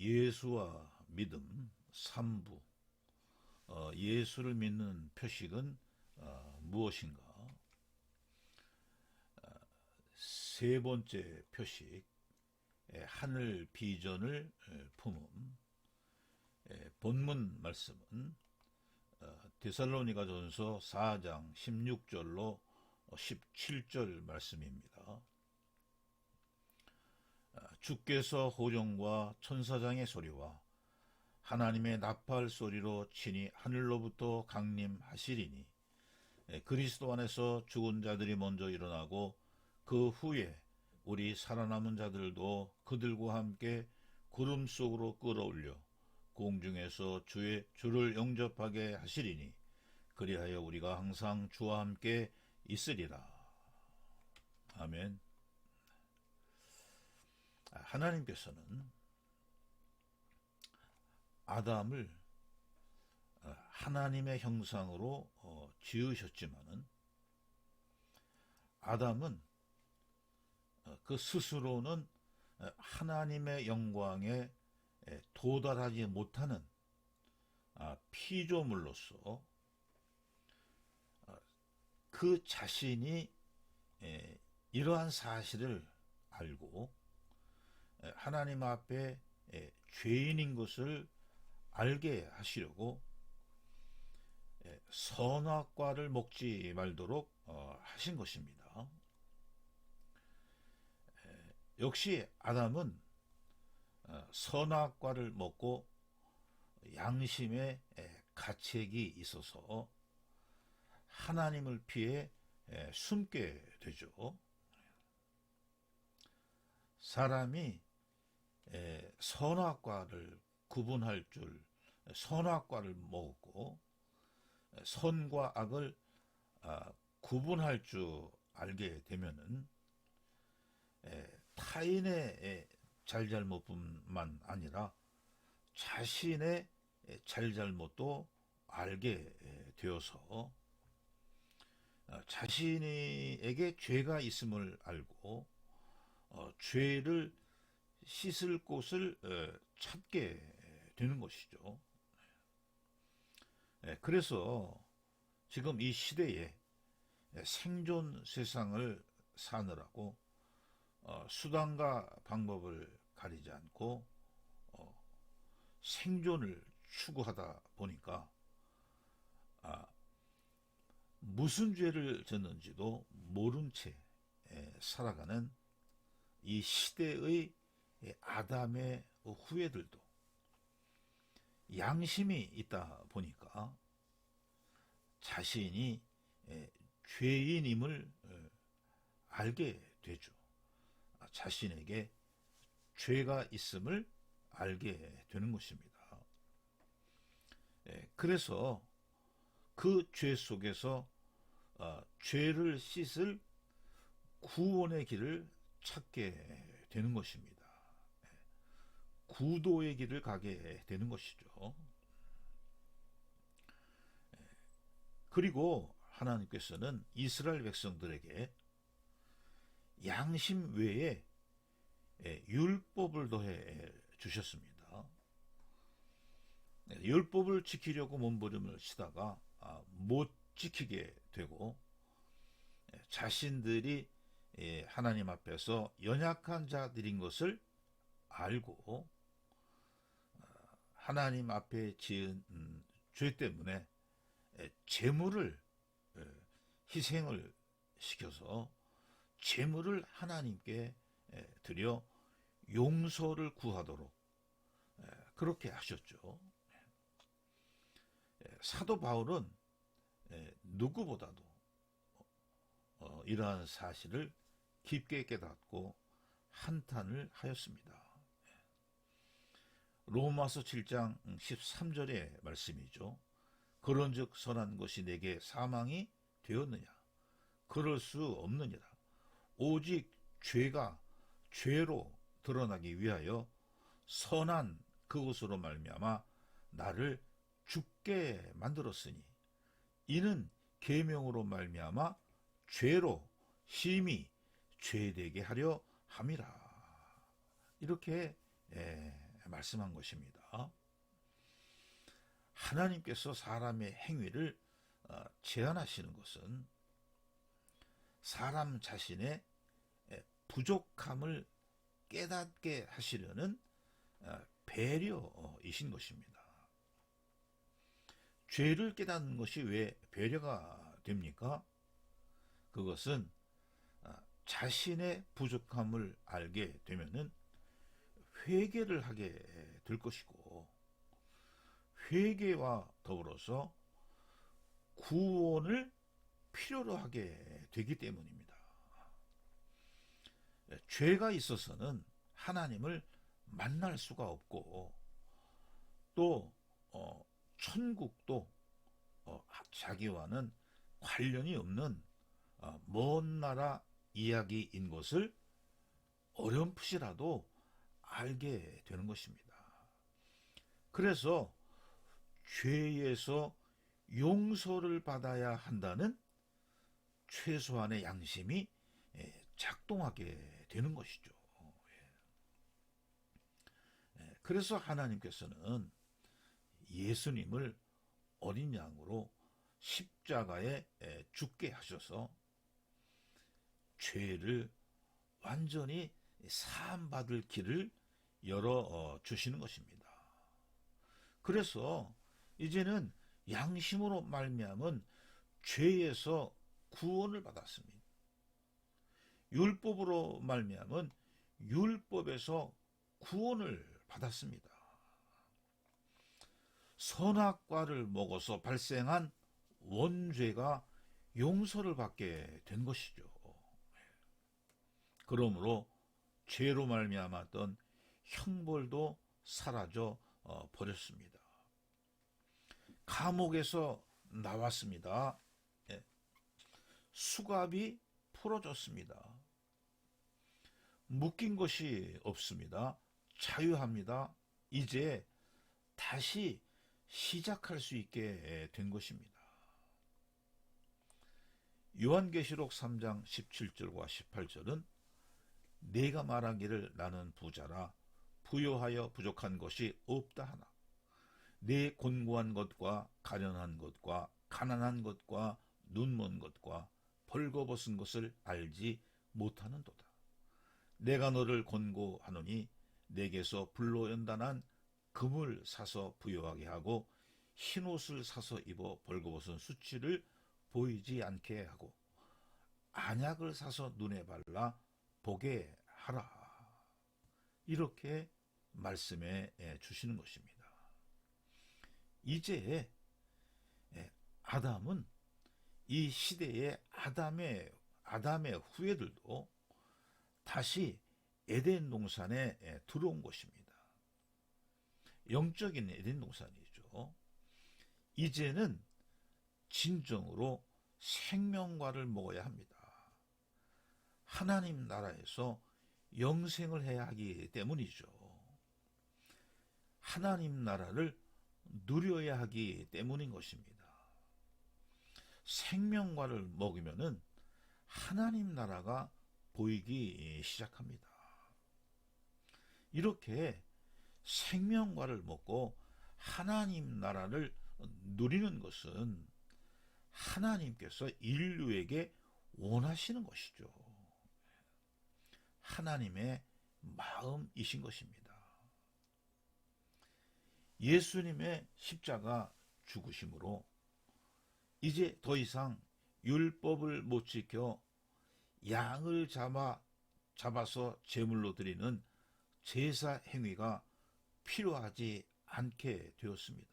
예수와 믿음 3부. 예수를 믿는 표식은 무엇인가? 세 번째 표식, 하늘 비전을 품음. 본문 말씀은 데살로니가전서 4장 16절로 17절 말씀입니다. 주께서 호령과 천사장의 소리와 하나님의 나팔 소리로 친히 하늘로부터 강림하시리니 그리스도 안에서 죽은 자들이 먼저 일어나고 그 후에 우리 살아남은 자들도 그들과 함께 구름 속으로 끌어올려 공중에서 주를 영접하게 하시리니 그리하여 우리가 항상 주와 함께 있으리라. 아멘. 하나님께서는 아담을 하나님의 형상으로 지으셨지만은 아담은 그 스스로는 하나님의 영광에 도달하지 못하는 피조물로서 그 자신이 이러한 사실을 알고 하나님 앞에 죄인인 것을 알게 하시려고 선악과를 먹지 말도록 하신 것입니다. 역시 아담은 선악과를 먹고 양심에 가책이 있어서 하나님을 피해 숨게 되죠. 사람이 선악과를 구분할 줄, 선악과를 먹었고 선과 악을 구분할 줄 알게 되면은 타인의 잘잘못뿐만 아니라 자신의 잘잘못도 알게 되어서 자신에게 죄가 있음을 알고 죄를 씻을 곳을 찾게 되는 것이죠. 그래서 지금 이 시대에 생존 세상을 사느라고 수단과 방법을 가리지 않고 생존을 추구하다 보니까 무슨 죄를 졌는지도 모른 채 살아가는 이 시대의 아담의 후예들도 양심이 있다 보니까 자신이 죄인임을 알게 되죠. 자신에게 죄가 있음을 알게 되는 것입니다. 그래서 그 죄 속에서 죄를 씻을 구원의 길을 찾게 되는 것입니다. 구도의 길을 가게 되는 것이죠. 그리고 하나님께서는 이스라엘 백성들에게 양심 외에 율법을 더해 주셨습니다. 율법을 지키려고 몸부림을 치다가 못 지키게 되고 자신들이 하나님 앞에서 연약한 자들인 것을 알고 하나님 앞에 지은 죄 때문에 제물을 희생을 시켜서 제물을 하나님께 드려 용서를 구하도록 그렇게 하셨죠. 사도 바울은 누구보다도 이러한 사실을 깊게 깨닫고 한탄을 하였습니다. 로마서 7장 13절의 말씀이죠. 그런즉 선한 것이 내게 사망이 되었느냐? 그럴 수 없느니라. 오직 죄가 죄로 드러나기 위하여 선한 그것으로 말미암아 나를 죽게 만들었으니 이는 계명으로 말미암아 죄로 심히 죄되게 하려 함이라. 이렇게 말씀한 것입니다. 하나님께서 사람의 행위를 제한하시는 것은 사람 자신의 부족함을 깨닫게 하시려는 배려이신 것입니다. 죄를 깨닫는 것이 왜 배려가 됩니까? 그것은 자신의 부족함을 알게 되면은 회개를 하게 될 것이고, 회개와 더불어서 구원을 필요로 하게 되기 때문입니다. 죄가 있어서는 하나님을 만날 수가 없고, 또 천국도 자기와는 관련이 없는 먼 나라 이야기인 것을 어렴풋이라도 알게 되는 것입니다. 그래서 죄에서 용서를 받아야 한다는 최소한의 양심이 작동하게 되는 것이죠. 그래서 하나님께서는 예수님을 어린 양으로 십자가에 죽게 하셔서 죄를 완전히 사함받을 길을 열어주시는 것입니다. 그래서 이제는 양심으로 말미암은 죄에서 구원을 받았습니다. 율법으로 말미암은 율법에서 구원을 받았습니다. 선악과를 먹어서 발생한 원죄가 용서를 받게 된 것이죠. 그러므로 죄로 말미암았던 형벌도 사라져 버렸습니다. 감옥에서 나왔습니다. 수갑이 풀어졌습니다. 묶인 것이 없습니다. 자유합니다. 이제 다시 시작할 수 있게 된 것입니다. 요한계시록 3장 17절과 18절은 내가 말하기를 나는 부자라 부요하여 부족한 것이 없다 하나 내 곤고한 것과 가련한 것과 가난한 것과 눈먼 것과 벌거벗은 것을 알지 못하는도다. 내가 너를 권고하노니 내게서 불로 연단한 금을 사서 부요하게 하고 흰옷을 사서 입어 벌거벗은 수치를 보이지 않게 하고 안약을 사서 눈에 발라 보게 하라. 이렇게 말씀해 주시는 것입니다. 이제 아담은 이 시대의 아담의 후예들도 다시 에덴 동산에 들어온 것입니다. 영적인 에덴 동산이죠. 이제는 진정으로 생명과를 먹어야 합니다. 하나님 나라에서 영생을 해야 하기 때문이죠. 하나님 나라를 누려야 하기 때문인 것입니다. 생명과를 먹으면은 하나님 나라가 보이기 시작합니다. 이렇게 생명과를 먹고 하나님 나라를 누리는 것은 하나님께서 인류에게 원하시는 것이죠. 하나님의 마음이신 것입니다. 예수님의 십자가 죽으심으로 이제 더 이상 율법을 못 지켜 양을 잡아서 제물로 드리는 제사 행위가 필요하지 않게 되었습니다.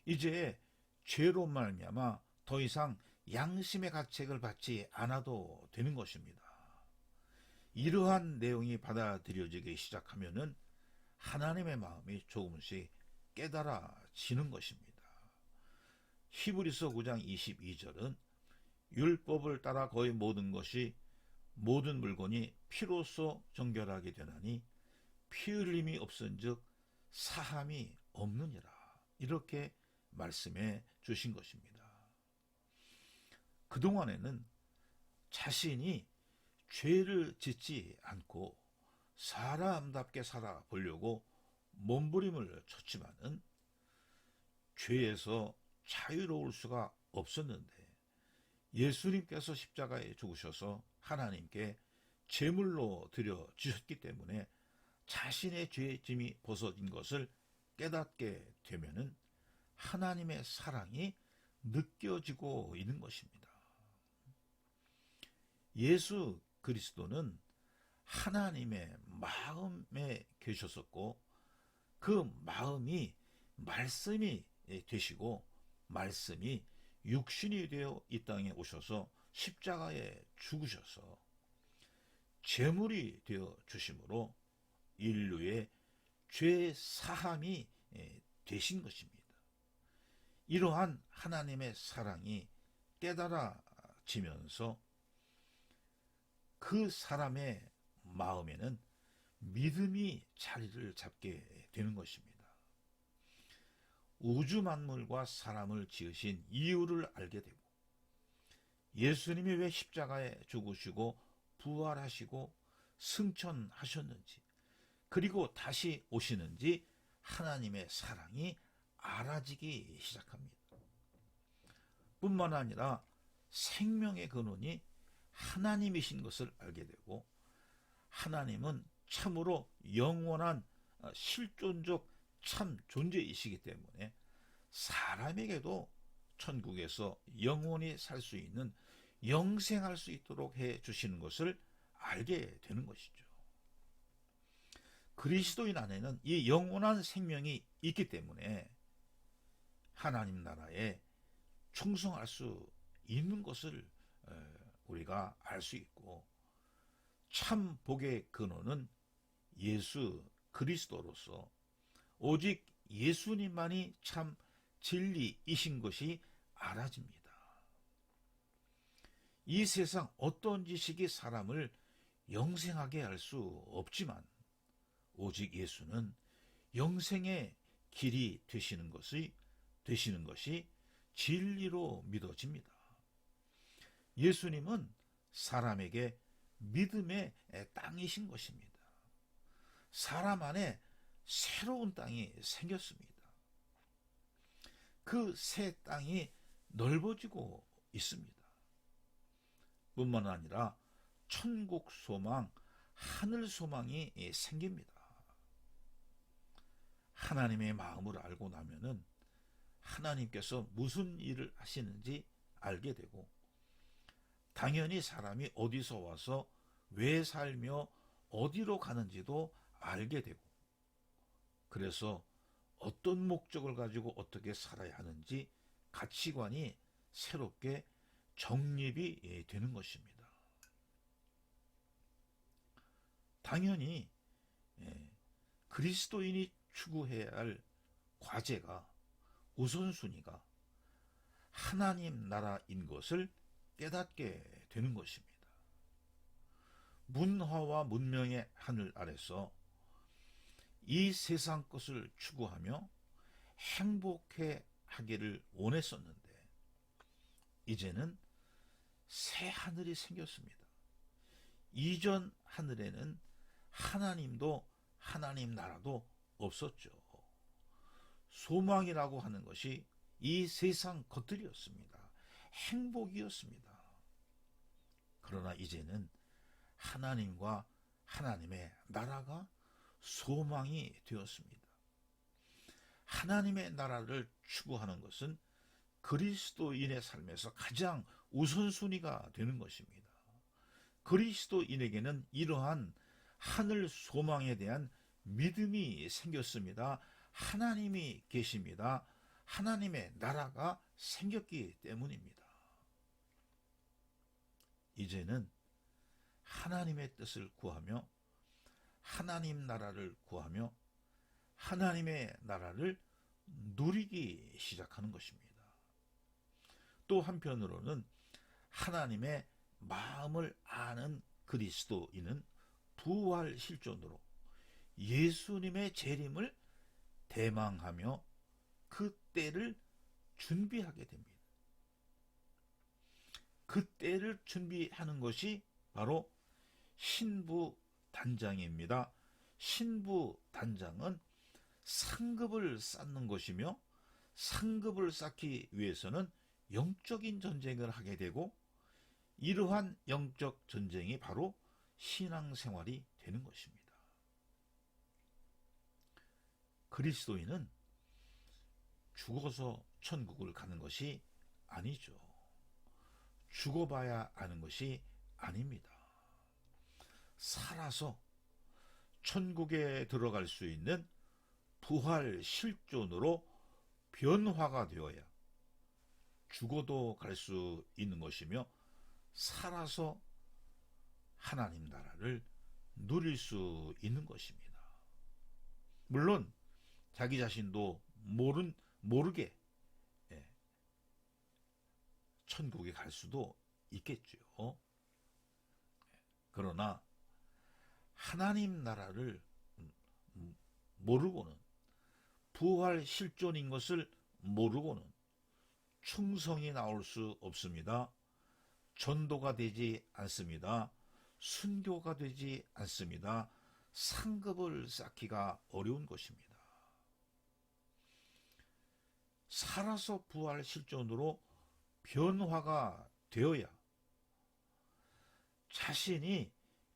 이제 죄로 말미암아 더 이상 양심의 가책을 받지 않아도 되는 것입니다. 이러한 내용이 받아들여지기 시작하면은 하나님의 마음이 조금씩 깨달아지는 것입니다. 히브리서 9장 22절은 율법을 따라 거의 모든 물건이 피로써 정결하게 되나니 피 흘림이 없은즉 사함이 없느니라. 이렇게 말씀해 주신 것입니다. 그동안에는 자신이 죄를 짓지 않고 사람답게 살아보려고 몸부림을 쳤지만은 죄에서 자유로울 수가 없었는데 예수님께서 십자가에 죽으셔서 하나님께 제물로 드려 주셨기 때문에 자신의 죄의 짐이 벗어진 것을 깨닫게 되면은 하나님의 사랑이 느껴지고 있는 것입니다. 예수 그리스도는 하나님의 마음에 계셨었고 그 마음이 말씀이 되시고 말씀이 육신이 되어 이 땅에 오셔서 십자가에 죽으셔서 제물이 되어 주심으로 인류의 죄 사함이 되신 것입니다. 이러한 하나님의 사랑이 깨달아지면서 그 사람의 마음에는 믿음이 자리를 잡게 되는 것입니다. 우주 만물과 사람을 지으신 이유를 알게 되고 예수님이 왜 십자가에 죽으시고 부활하시고 승천하셨는지 그리고 다시 오시는지 하나님의 사랑이 알아지기 시작합니다. 뿐만 아니라 생명의 근원이 하나님이신 것을 알게 되고 하나님은 참으로 영원한 실존적 참 존재이시기 때문에 사람에게도 천국에서 영원히 살 수 있는 영생할 수 있도록 해 주시는 것을 알게 되는 것이죠. 그리스도인 안에는 이 영원한 생명이 있기 때문에 하나님 나라에 충성할 수 있는 것을 우리가 알 수 있고 참 복의 근원은 예수 그리스도로서 오직 예수님만이 참 진리이신 것이 알아집니다. 이 세상 어떤 지식이 사람을 영생하게 할 수 없지만 오직 예수는 영생의 길이 되시는 것이 진리로 믿어집니다. 예수님은 사람에게 믿음의 땅이신 것입니다. 사람 안에 새로운 땅이 생겼습니다. 그 새 땅이 넓어지고 있습니다. 뿐만 아니라 천국 소망, 하늘 소망이 생깁니다. 하나님의 마음을 알고 나면은 하나님께서 무슨 일을 하시는지 알게 되고 당연히 사람이 어디서 와서 왜 살며 어디로 가는지도 알게 되고 그래서 어떤 목적을 가지고 어떻게 살아야 하는지 가치관이 새롭게 정립이 되는 것입니다. 당연히 그리스도인이 추구해야 할 과제가 우선순위가 하나님 나라인 것을 깨닫게 되는 것입니다. 문화와 문명의 하늘 아래서 이 세상 것을 추구하며 행복해 하기를 원했었는데 이제는 새 하늘이 생겼습니다. 이전 하늘에는 하나님도 하나님 나라도 없었죠. 소망이라고 하는 것이 이 세상 것들이었습니다. 행복이었습니다. 그러나 이제는 하나님과 하나님의 나라가 소망이 되었습니다. 하나님의 나라를 추구하는 것은 그리스도인의 삶에서 가장 우선순위가 되는 것입니다. 그리스도인에게는 이러한 하늘 소망에 대한 믿음이 생겼습니다. 하나님이 계십니다. 하나님의 나라가 생겼기 때문입니다. 이제는 하나님의 뜻을 구하며 하나님 나라를 구하며 하나님의 나라를 누리기 시작하는 것입니다. 또 한편으로는 하나님의 마음을 아는 그리스도인은 부활 실존으로 예수님의 재림을 대망하며 그 때를 준비하게 됩니다. 그 때를 준비하는 것이 바로 신부 단장입니다. 신부 단장은 상급을 쌓는 것이며 상급을 쌓기 위해서는 영적인 전쟁을 하게 되고 이러한 영적 전쟁이 바로 신앙생활이 되는 것입니다. 그리스도인은 죽어서 천국을 가는 것이 아니죠. 죽어봐야 아는 것이 아닙니다. 살아서 천국에 들어갈 수 있는 부활 실존으로 변화가 되어야 죽어도 갈 수 있는 것이며 살아서 하나님 나라를 누릴 수 있는 것입니다. 물론 자기 자신도 모르게 천국에 갈 수도 있겠죠. 그러나 하나님 나라를 모르고는, 부활 실존인 것을 모르고는 충성이 나올 수 없습니다. 전도가 되지 않습니다. 순교가 되지 않습니다. 상급을 쌓기가 어려운 것입니다. 살아서 부활 실존으로 변화가 되어야, 자신이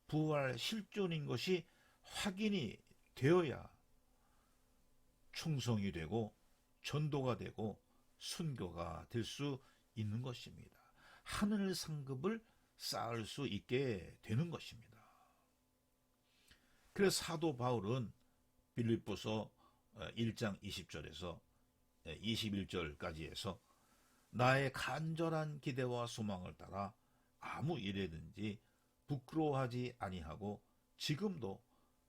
부활 실존인 것이 확인이 되어야 충성이 되고 전도가 되고 순교가 될 수 있는 것입니다. 하늘 상급을 쌓을 수 있게 되는 것입니다. 그래서 사도 바울은 빌립보서 1장 20절에서 21절까지 해서 나의 간절한 기대와 소망을 따라 아무 일에든지 부끄러워하지 아니하고 지금도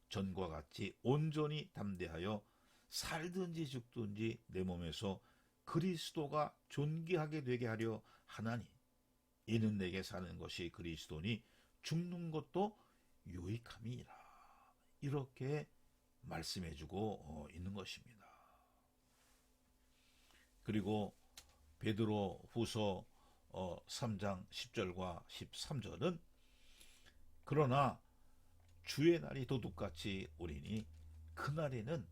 전과 같이 온전히 담대하여 살든지 죽든지 내 몸에서 그리스도가 존귀하게 되게 하려 하나니 이는 내게 사는 것이 그리스도니 죽는 것도 유익함이라. 이렇게 말씀해주고 있는 것입니다. 그리고 베드로 후서 3장 10절과 13절은 그러나 주의 날이 도둑같이 오리니 그날에는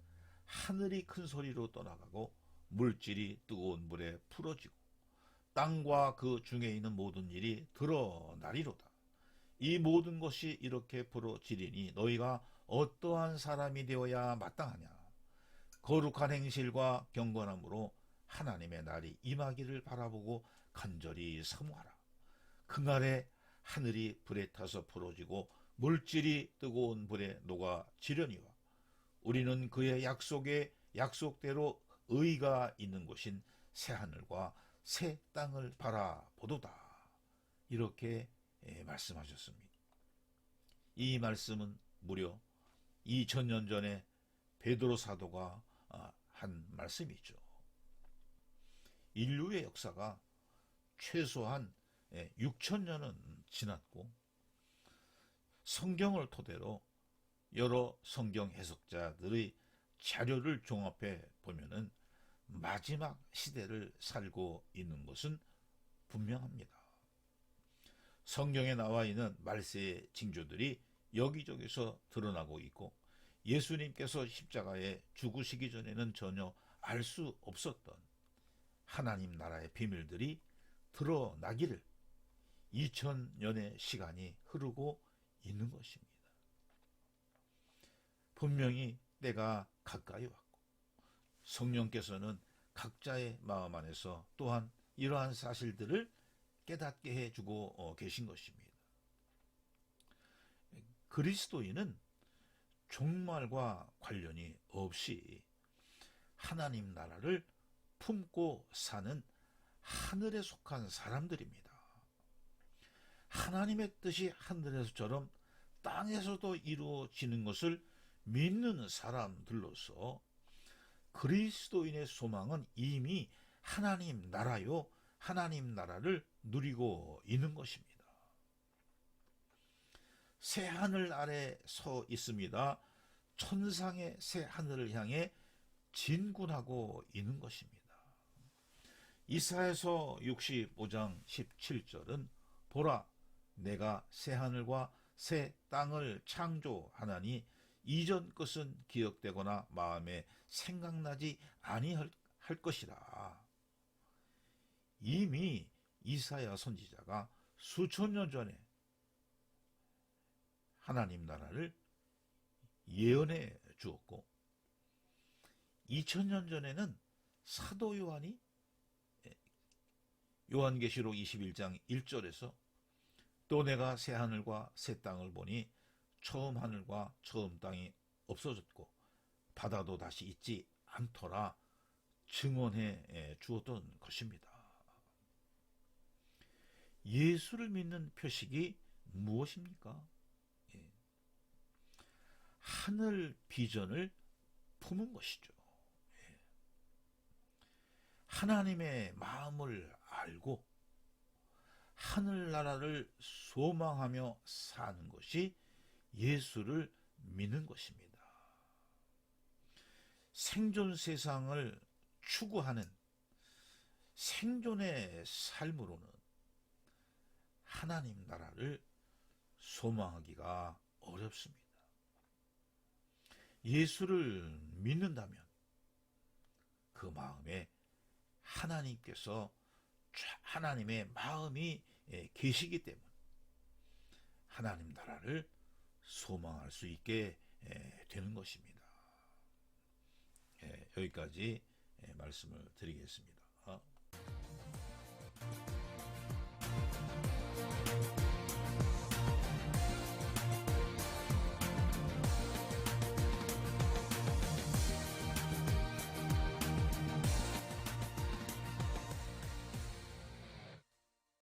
하늘이 큰 소리로 떠나가고 물질이 뜨거운 물에 풀어지고 땅과 그 중에 있는 모든 일이 드러나리로다. 이 모든 것이 이렇게 벌어지리니 너희가 어떠한 사람이 되어야 마땅하냐. 거룩한 행실과 경건함으로 하나님의 날이 임하기를 바라보고 간절히 사모하라. 그날에 하늘이 불에 타서 풀어지고 물질이 뜨거운 불에 녹아지려니와 우리는 그의 약속대로 의가 있는 곳인 새 하늘과 새 땅을 바라보도다. 이렇게 말씀하셨습니다. 이 말씀은 무려 2000년 전에 베드로 사도가 한 말씀이죠. 인류의 역사가 최소한 6000년은 지났고 성경을 토대로 여러 성경 해석자들의 자료를 종합해 보면은 마지막 시대를 살고 있는 것은 분명합니다. 성경에 나와 있는 말세의 징조들이 여기저기서 드러나고 있고 예수님께서 십자가에 죽으시기 전에는 전혀 알 수 없었던 하나님 나라의 비밀들이 드러나기를 2000년의 시간이 흐르고 있는 것입니다. 분명히 때가 가까이 왔고 성령께서는 각자의 마음 안에서 또한 이러한 사실들을 깨닫게 해주고 계신 것입니다. 그리스도인은 종말과 관련이 없이 하나님 나라를 품고 사는 하늘에 속한 사람들입니다. 하나님의 뜻이 하늘에서처럼 땅에서도 이루어지는 것을 믿는 사람들로서 그리스도인의 소망은 이미 하나님 나라요, 하나님 나라를 누리고 있는 것입니다. 새 하늘 아래 서 있습니다. 천상의 새 하늘을 향해 진군하고 있는 것입니다. 이사야서 65장 17절은 보라, 내가 새 하늘과 새 땅을 창조하나니 이전 것은 기억되거나 마음에 생각나지 아니할 것이라. 이미 이사야 선지자가 수천 년 전에 하나님 나라를 예언해 주었고 2000년 전에는 사도 요한이 요한계시록 21장 1절에서 또 내가 새 하늘과 새 땅을 보니 처음 하늘과 처음 땅이 없어졌고 바다도 다시 있지 않더라 증언해 주었던 것입니다. 예수를 믿는 표식이 무엇입니까? 하늘 비전을 품은 것이죠. 하나님의 마음을 알고 하늘나라를 소망하며 사는 것이 예수를 믿는 것입니다. 생존 세상을 추구하는 생존의 삶으로는 하나님 나라를 소망하기가 어렵습니다. 예수를 믿는다면 그 마음에 하나님께서 하나님의 마음이 계시기 때문에 하나님 나라를 소망할 수 있게 되는 것입니다. 여기까지 말씀을 드리겠습니다.